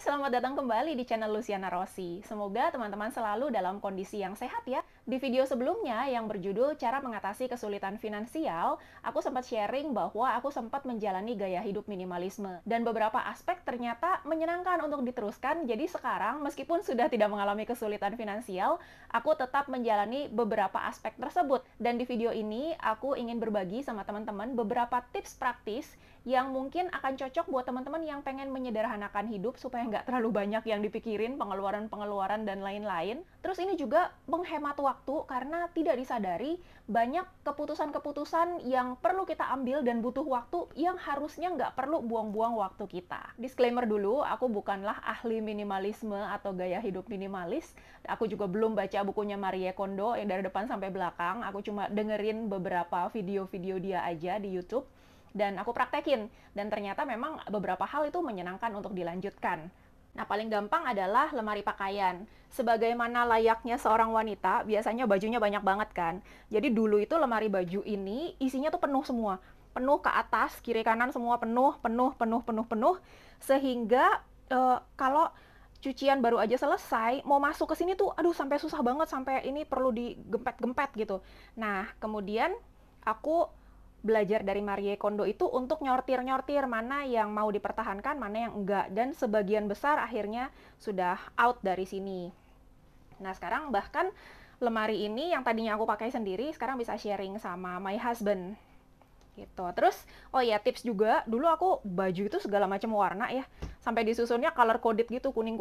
selamat datang kembali di channel Luciana Rossi. Semoga teman-teman selalu dalam kondisi yang sehat ya. Di video sebelumnya yang berjudul Cara Mengatasi Kesulitan Finansial, aku sempat sharing bahwa aku sempat menjalani gaya hidup minimalisme. Dan beberapa aspek ternyata menyenangkan untuk diteruskan, jadi sekarang meskipun sudah tidak mengalami kesulitan finansial, aku tetap menjalani beberapa aspek tersebut. Dan di video ini, aku ingin berbagi sama teman-teman beberapa tips praktis yang mungkin akan cocok buat teman-teman yang pengen menyederhanakan hidup supaya nggak terlalu banyak yang dipikirin, pengeluaran-pengeluaran dan lain-lain. Terus ini juga menghemat waktu karena tidak disadari banyak keputusan-keputusan yang perlu kita ambil dan butuh waktu yang harusnya nggak perlu buang-buang waktu kita. Disclaimer dulu, aku bukanlah ahli minimalisme atau gaya hidup minimalis. Aku juga belum baca bukunya Marie Kondo yang dari depan sampai belakang. Aku cuma dengerin beberapa video-video dia aja di YouTube. Dan aku praktekin, dan ternyata memang beberapa hal itu menyenangkan untuk dilanjutkan. Nah, paling gampang adalah lemari pakaian. Sebagaimana layaknya seorang wanita, biasanya bajunya banyak banget kan. Jadi dulu itu lemari baju ini isinya tuh penuh semua. Penuh ke atas, kiri kanan semua penuh. Sehingga kalau cucian baru aja selesai, mau masuk ke sini tuh aduh sampai susah banget, sampai ini perlu digempet-gempet gitu. Nah, kemudian aku belajar dari Marie Kondo itu untuk nyortir-nyortir mana yang mau dipertahankan, mana yang enggak. Dan sebagian besar akhirnya sudah out dari sini. Nah, sekarang bahkan lemari ini yang tadinya aku pakai sendiri, sekarang bisa sharing sama my husband. Gitu. Terus, oh ya tips juga, dulu aku baju itu segala macam warna ya. Sampai disusunnya color coded gitu, kuning,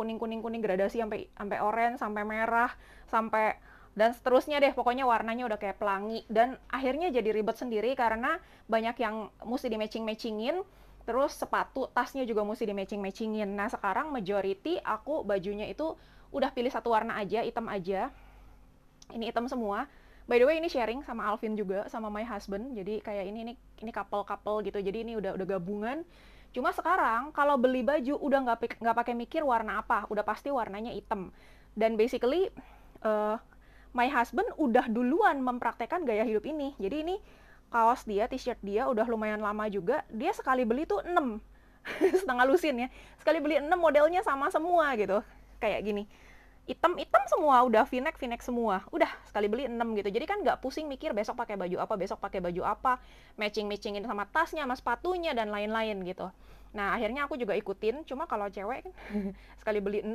gradasi sampai orange, sampai merah, sampai dan seterusnya deh, pokoknya warnanya udah kayak pelangi. Dan akhirnya jadi ribet sendiri karena banyak yang mesti di-matching-matchingin. Terus sepatu, tasnya juga mesti di-matching-matchingin. Nah, sekarang majority aku bajunya itu udah pilih satu warna aja, hitam aja. Ini hitam semua. By the way, ini sharing sama Alvin juga, sama my husband. Jadi kayak ini couple-couple gitu. Jadi ini udah gabungan. Cuma sekarang kalau beli baju udah nggak pakai mikir warna apa, udah pasti warnanya hitam. Dan basically my husband udah duluan mempraktekkan gaya hidup ini. Jadi ini kaos dia, t-shirt dia udah lumayan lama juga. Dia sekali beli tuh 6. Setengah lusin ya. Sekali beli 6 modelnya sama semua gitu. Kayak gini. Hitam semua, udah v-neck semua. Udah sekali beli 6 gitu. Jadi kan nggak pusing mikir besok pakai baju apa, matching-matchingin sama tasnya, sama sepatunya dan lain-lain gitu. Nah, akhirnya aku juga ikutin. Cuma kalau cewek kan sekali beli 6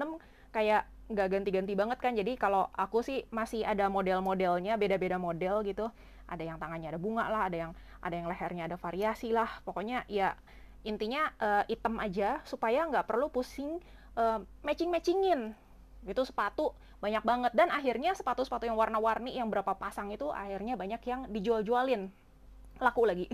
kayak nggak ganti-ganti banget kan. Jadi kalau aku sih masih ada model-modelnya, beda-beda model gitu. Ada yang tangannya ada bunga lah, ada yang lehernya ada variasi lah. Pokoknya ya intinya hitam aja supaya nggak perlu pusing matching-matchingin gitu. Sepatu banyak banget, dan akhirnya sepatu-sepatu yang warna-warni yang berapa pasang itu akhirnya banyak yang dijual-jualin, laku lagi.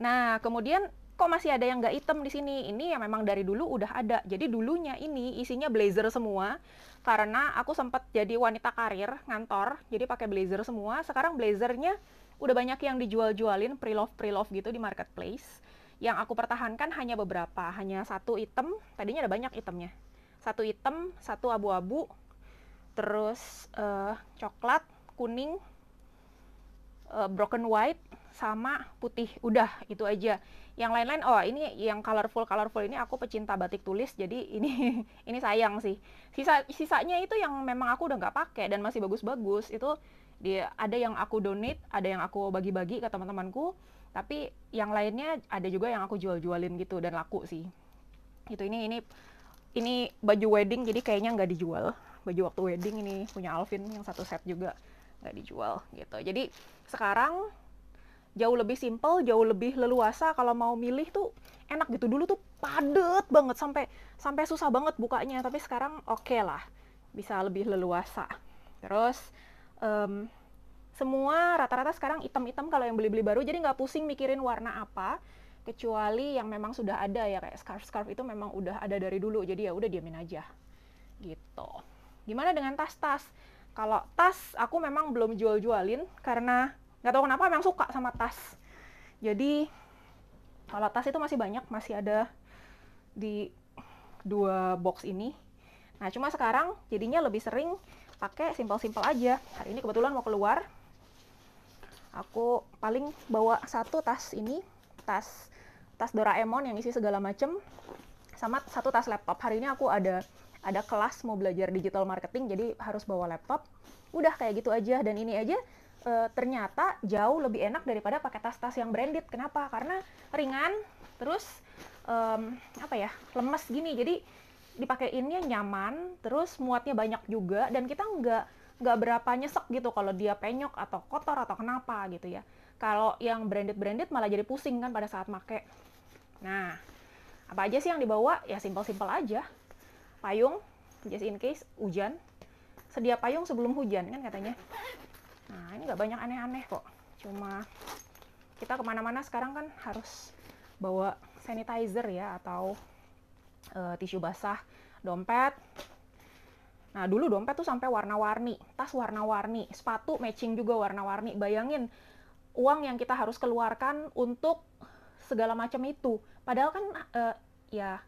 Nah, kemudian kok masih ada yang nggak hitam di sini? Ini yang memang dari dulu udah ada. Jadi dulunya ini isinya blazer semua, karena aku sempat jadi wanita karir ngantor, jadi pakai blazer semua. Sekarang blazernya udah banyak yang dijual-jualin pre-love gitu di marketplace. Yang aku pertahankan hanya beberapa, hanya satu hitam. Tadinya ada banyak hitamnya. Satu hitam, satu abu-abu, terus coklat, kuning, broken white, sama putih. Udah, itu aja. Yang lain-lain, oh ini yang colorful ini aku pecinta batik tulis, jadi ini ini sayang sih. Sisanya itu yang memang aku udah nggak pakai dan masih bagus-bagus. Itu ada yang aku donate, ada yang aku bagi-bagi ke teman-temanku, tapi yang lainnya ada juga yang aku jual-jualin gitu dan laku sih. Itu ini baju wedding, jadi kayaknya nggak dijual. Baju waktu wedding ini punya Alvin yang satu set juga nggak dijual gitu. Jadi sekarang jauh lebih simple, jauh lebih leluasa. Kalau mau milih tuh enak gitu. Dulu tuh padet banget sampai susah banget bukanya, tapi sekarang oke lah, bisa lebih leluasa. Terus semua rata-rata sekarang hitam-hitam kalau yang beli-beli baru, jadi nggak pusing mikirin warna apa, kecuali yang memang sudah ada ya, kayak scarf itu memang udah ada dari dulu, jadi ya udah diamin aja gitu. Gimana dengan tas-tas? Kalau tas aku memang belum jual-jualin karena nggak tahu kenapa memang suka sama tas. Jadi kalau tas itu masih banyak, masih ada di 2 box ini. Nah, cuma sekarang jadinya lebih sering pakai simpel-simpel aja. Hari ini kebetulan mau keluar, aku paling bawa satu tas ini, tas Doraemon yang isi segala macem. sama satu tas laptop. Hari ini aku ada kelas mau belajar digital marketing, jadi harus bawa laptop. Udah kayak gitu aja, dan ini aja ternyata jauh lebih enak daripada pakai tas-tas yang branded. Kenapa? Karena ringan, terus apa ya, lemes gini, jadi dipakaiinnya nyaman, terus muatnya banyak juga, dan kita nggak berapa nyesek gitu kalau dia penyok atau kotor atau kenapa gitu ya. Kalau yang branded malah jadi pusing kan pada saat make. Nah, apa aja sih yang dibawa? Ya simpel-simpel aja. Payung, just in case hujan. Sedia payung sebelum hujan kan katanya. Nah, ini nggak banyak aneh-aneh kok. Cuma kita kemana-mana sekarang kan harus bawa sanitizer ya, atau tisu basah, dompet. Nah, dulu dompet tuh sampai warna-warni, tas warna-warni, sepatu matching juga warna-warni. Bayangin uang yang kita harus keluarkan untuk segala macam itu. Padahal kan ya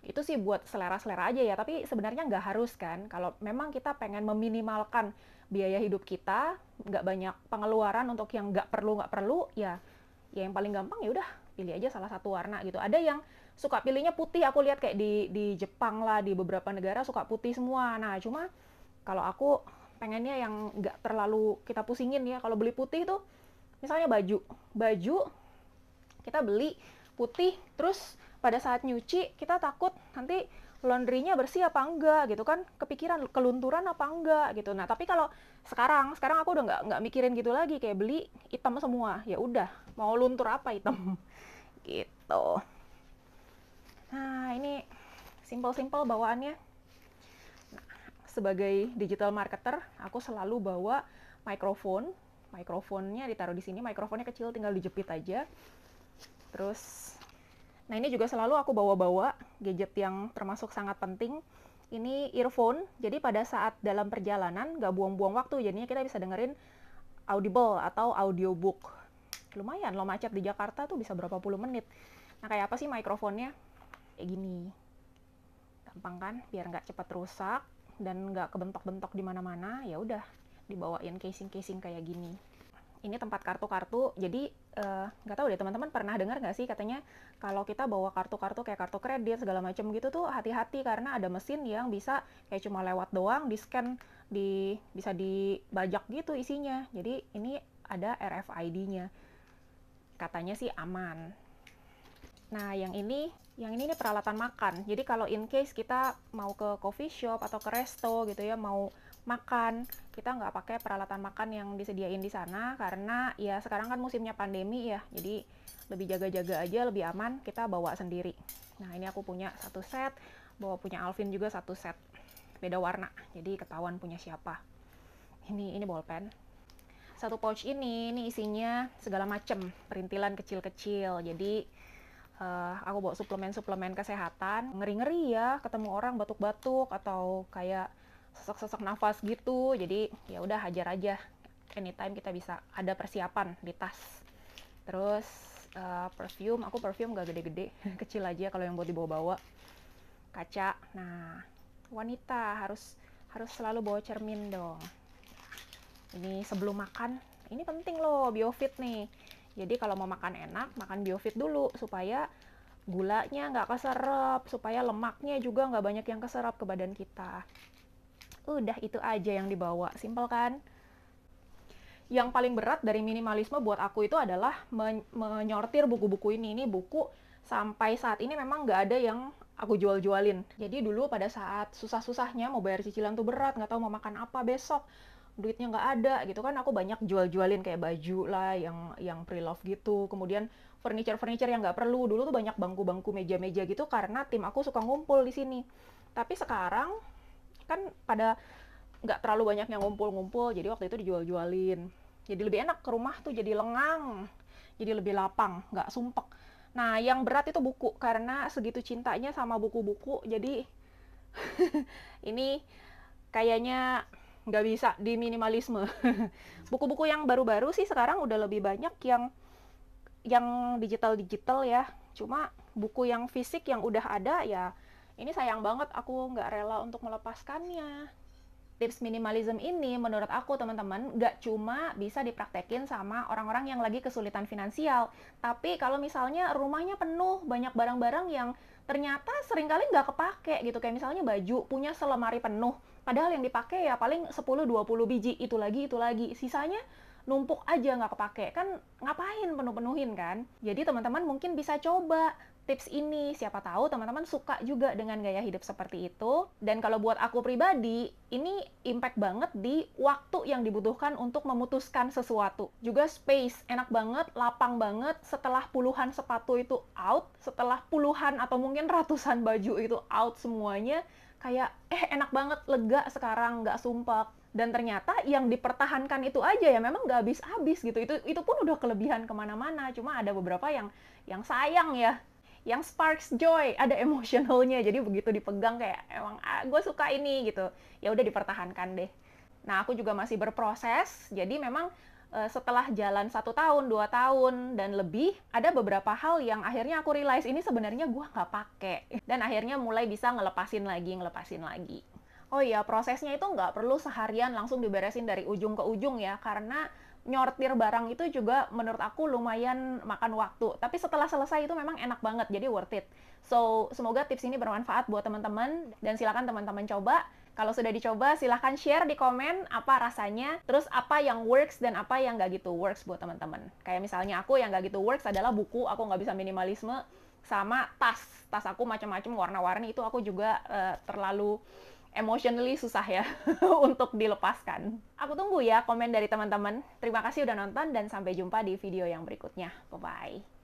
itu sih buat selera-selera aja ya, tapi sebenarnya nggak harus kan. Kalau memang kita pengen meminimalkan biaya hidup kita, nggak banyak pengeluaran untuk yang nggak perlu, ya yang paling gampang ya udah pilih aja salah satu warna gitu. Ada yang suka pilihnya putih, aku lihat kayak di Jepang lah, di beberapa negara suka putih semua. Nah, cuma kalau aku pengennya yang nggak terlalu kita pusingin ya. Kalau beli putih tuh, misalnya baju kita beli putih, terus pada saat nyuci kita takut nanti laundrynya bersih apa enggak gitu kan, kepikiran kelunturan apa enggak gitu. Nah, tapi kalau sekarang aku udah nggak mikirin gitu lagi, kayak beli hitam semua, ya udah mau luntur apa hitam gitu. Nah, ini simple-simple bawaannya. Nah, sebagai digital marketer, aku selalu bawa mikrofon. Mikrofonnya ditaruh di sini, mikrofonnya kecil, tinggal dijepit aja. Terus, nah ini juga selalu aku bawa-bawa gadget yang termasuk sangat penting. Ini earphone, jadi pada saat dalam perjalanan nggak buang-buang waktu, jadinya kita bisa dengerin Audible atau audiobook. Lumayan loh, macet di Jakarta tuh bisa berapa puluh menit. Nah, kayak apa sih mikrofonnya? Kayak gini. Gampang kan? Biar nggak cepat rusak dan nggak kebentok-bentok di mana-mana, ya udah dibawain casing-casing kayak gini. Ini tempat kartu-kartu, jadi nggak tahu deh teman-teman pernah dengar nggak sih katanya kalau kita bawa kartu-kartu kayak kartu kredit segala macam gitu tuh hati-hati, karena ada mesin yang bisa kayak cuma lewat doang, di scan, bisa dibajak gitu isinya. Jadi ini ada RFID-nya, katanya sih aman. Nah, yang ini nih peralatan makan. Jadi kalau in case kita mau ke coffee shop atau ke resto gitu ya, mau makan, kita nggak pakai peralatan makan yang disediain di sana, karena ya sekarang kan musimnya pandemi ya, jadi lebih jaga-jaga aja, lebih aman kita bawa sendiri. Nah, ini aku punya satu set, bawa punya Alvin juga satu set, beda warna, jadi ketahuan punya siapa. Ini bolpen. Satu pouch ini isinya segala macem, perintilan kecil-kecil. Jadi aku bawa suplemen kesehatan. Ngeri-ngeri ya ketemu orang batuk-batuk atau kayak sesak-sesak nafas gitu. Jadi ya udah hajar aja. Anytime kita bisa ada persiapan di tas. Terus perfume, aku perfume gak gede-gede, kecil aja kalau yang buat dibawa-bawa. Kaca. Nah, wanita harus selalu bawa cermin dong. Ini sebelum makan, ini penting loh, biofit nih. Jadi kalau mau makan enak, makan biofit dulu supaya gulanya nggak keserap, supaya lemaknya juga nggak banyak yang keserap ke badan kita. Udah itu aja yang dibawa, simpel kan? Yang paling berat dari minimalisme buat aku itu adalah menyortir buku-buku ini. Ini buku sampai saat ini memang nggak ada yang aku jual-jualin. Jadi dulu pada saat susah-susahnya mau bayar cicilan tuh berat, nggak tahu mau makan apa besok, duitnya nggak ada gitu kan, aku banyak jual-jualin kayak baju lah yang pre-love gitu, kemudian furniture yang nggak perlu. Dulu tuh banyak bangku-bangku, meja-meja gitu karena tim aku suka ngumpul di sini. Tapi sekarang kan pada nggak terlalu banyak yang ngumpul-ngumpul, jadi waktu itu dijual-jualin. Jadi lebih enak ke rumah tuh, jadi lengang, jadi lebih lapang, nggak sumpek. Nah, yang berat itu buku, karena segitu cintanya sama buku-buku, jadi ini kayaknya nggak bisa di minimalisme. Buku-buku yang baru-baru sih sekarang udah lebih banyak yang digital ya. Cuma buku yang fisik yang udah ada ya, ini sayang banget aku nggak rela untuk melepaskannya. tips minimalism ini menurut aku teman-teman nggak cuma bisa dipraktekin sama orang-orang yang lagi kesulitan finansial, tapi kalau misalnya rumahnya penuh banyak barang-barang yang ternyata seringkali nggak kepake gitu, kayak misalnya baju punya selemari penuh, padahal yang dipakai ya paling 10-20 biji, itu lagi, sisanya numpuk aja nggak kepake, kan ngapain penuh-penuhin kan? Jadi teman-teman mungkin bisa coba tips ini, siapa tahu teman-teman suka juga dengan gaya hidup seperti itu. Dan kalau buat aku pribadi, ini impact banget di waktu yang dibutuhkan untuk memutuskan sesuatu. Juga space, enak banget, lapang banget, setelah puluhan sepatu itu out, setelah puluhan atau mungkin ratusan baju itu out semuanya, kayak enak banget, lega sekarang, nggak sumpek. Dan ternyata yang dipertahankan itu aja ya memang nggak habis-habis gitu. Itu pun udah kelebihan kemana-mana. Cuma ada beberapa yang sayang ya, yang sparks joy, ada emosionalnya, jadi begitu dipegang kayak emang gue suka ini gitu, ya udah dipertahankan deh. Nah aku juga masih berproses, jadi memang setelah jalan 1 tahun, 2 tahun dan lebih, ada beberapa hal yang akhirnya aku realize ini sebenarnya gue nggak pakai, dan akhirnya mulai bisa ngelepasin lagi. Oh iya, prosesnya itu nggak perlu seharian langsung diberesin dari ujung ke ujung ya, karena nyortir barang itu juga menurut aku lumayan makan waktu. Tapi setelah selesai itu memang enak banget, jadi worth it. So, semoga tips ini bermanfaat buat teman-teman, dan silakan teman-teman coba. Kalau sudah dicoba, silahkan share di komen apa rasanya, terus apa yang works dan apa yang nggak gitu works buat teman-teman. Kayak misalnya aku yang nggak gitu works adalah buku, aku nggak bisa minimalisme, sama tas aku macam-macam warna-warni, itu aku juga terlalu emotionally susah ya untuk dilepaskan. Aku tunggu ya komen dari teman-teman. Terima kasih udah nonton dan sampai jumpa di video yang berikutnya. Bye-bye.